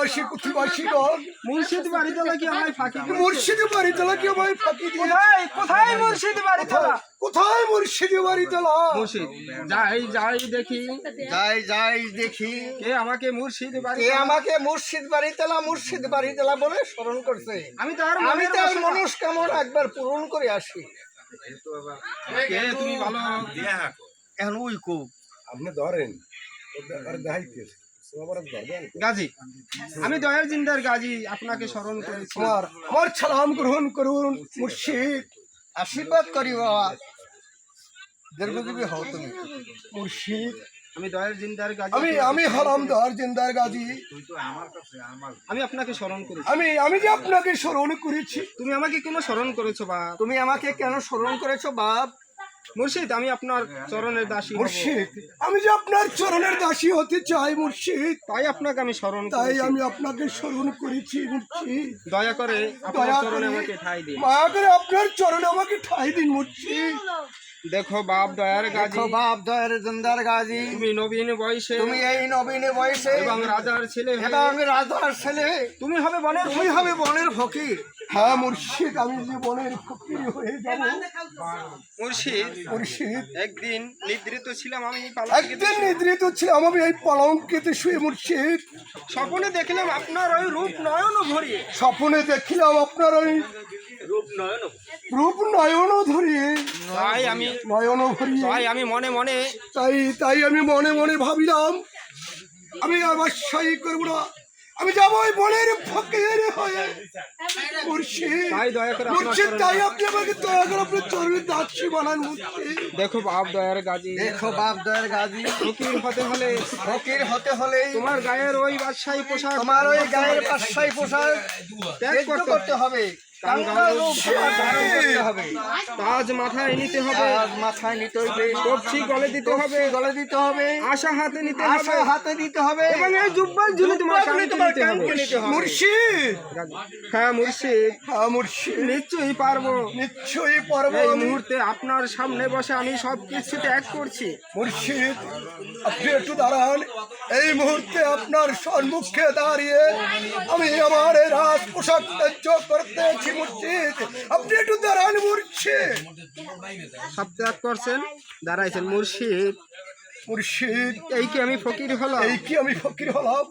গ্রামবাসী প্রতিবাসীগণ, মুর্শিদ বাড়িতলা কি আমায় ফাঁকি দিয়েছে? মুর্শিদ বাড়িতলা কি আমায় ফাঁকি দিয়ে? কোথায় মুর্শিদ বাড়িতলা? কোথায় মুর্শিদ বাড়িতলা? মুর্শিদ যাই দেখি, যাই দেখি কে আমাকে মুর্শিদ কে বাড়িতলা, আমাকে মুর্শিদ বাড়িতলা বলে স্মরণ করছে। আমি তো আর আমি তার মনস্কামনা একবার পূরণ করে আসি। কে তুমি ভালো এখন ওই কো আপনি ধরেন দেখাইতেছে গাজী, আমি দয়ার জিন্দার গাজী আপনাকে স্মরণ করেছি। আমার সালাম গ্রহণ করুন মুর্শিদ, আশীর্বাদ করি বাবা, দীর্ঘজীবী হও তুমি মুর্শিদ। আমি দয়ার জিন্দার গাজী, আমি হলাম দয়ার জিন্দার গাজী, আমি আপনাকে স্মরণ করেছি। আমি যে আপনাকে স্মরণ করেছি। তুমি আমাকে কেন স্মরণ করেছো বাপ? তুমি আমাকে কেন স্মরণ করেছো বাপ? মুর্শিদ, আমি আপনার চরণের দাসী হব। মুর্শিদ, আমি যে আপনার চরণের দাসী হতে চাই মুর্শিদ, তাই আপনাকে আমি স্মরণ তাই করেছি। আমি আপনাকে স্মরণ করেছি মুর্শিদ। দয়া করে আপনার দয়া চরণে করে আমাকে ঠাঁই দিন। মায়া করে আপনার চরণে আমাকে ঠাঁই দিন মুর্শিদ। দেখো বাপ দয়ার গাজী, দেখো বাপ দয়ার জিন্দার গাজী, তুমি নবীন বয়সে, তুমি এই নবীন বয়সে এবং রাজার ছেলে হয়ে, এবং রাজার ছেলে, তুমি হবে বনের তুমি হবে বনের ফকির। হ্যাঁ মুর্শিদ, আমি যে বনের ফকির হয়ে যাব মুর্শিদ। মুর্শিদ, একদিন নিদ্রিত ছিলাম আমি একদিন নিদ্রিত ছিলাম আমি এই পালঙ্কিতে শুয়ে মুর্শিদ। স্বপ্নে দেখলাম আপনার ওই রূপ নয়ন ভরিয়ে, স্বপ্নে দেখিলাম আপনার ওই রূপ নয়ন ধরিয়ে, তাই আমি নয়ন ভরিয়ে, তাই আমি মনে মনে তাই আমি মনে মনে ভাবিলাম আমি আবার সাই করবো না, আমি যাবো ওই বনের ফকির হয়ে মুর্শিদ। তাই দয়া করে আপনার মুর্শিদ, চরণে- তাই আপনি আমাকে দয়া করে আপনার চরণের দাসী বানান মুর্শিদ। দেখো বাপ দয়ার গাজী, দেখো বাপ দয়ার গাজী, ফকির হতে হলে ফকির হতে হলে তোমার গায়ের ওই বাদশাহী পোশাক, তোমার ওই গায়ের পাশাই পোশাক ত্যাগ ত্যাগ করতে করতে হবে, কাঙ্গাল রূপ ধারণ করতে হবে, তাজ মাথায় নিতে হবে, তাজ মাথায় নিতে হবে, কবজি গলে দিতে হবে, গলে দিতে হবে, আশা হাতে নিতে আশা হবে, হাতে দিতে হবে, এবং এই জুব্বার ঝুলি তোমার জুব্বা ঝুলি কানকে তোমার নিতে হবে। কানকে নিতে হবে। মুর্শিদ, হ্যাঁ মুর্শিদ, হ্যাঁ মুর্শিদ, নিশ্চয়ই পারবো। নিশ্চয়ই পারবো। এই মুহূর্তে আপনার সামনে বসে আমি সব কিছু ত্যাগ করছি। মুর্শিদ, আপনি একটু দাঁড়ান, এই মুহূর্তে আপনার সম্মুখে দাঁড়িয়ে আমি আমার এই রাজ পোশাক ত্যায্য করতেছি মুর্শিদ, আপনি একটু দাঁড়ান মুর্শিদ। সব ত্যাগ করছেন, দাঁড়াইছেন মুর্শিদ। মুর্শিদ, এই কি আমি ফকির হলাম? এই কি আমি ফকির হলাম?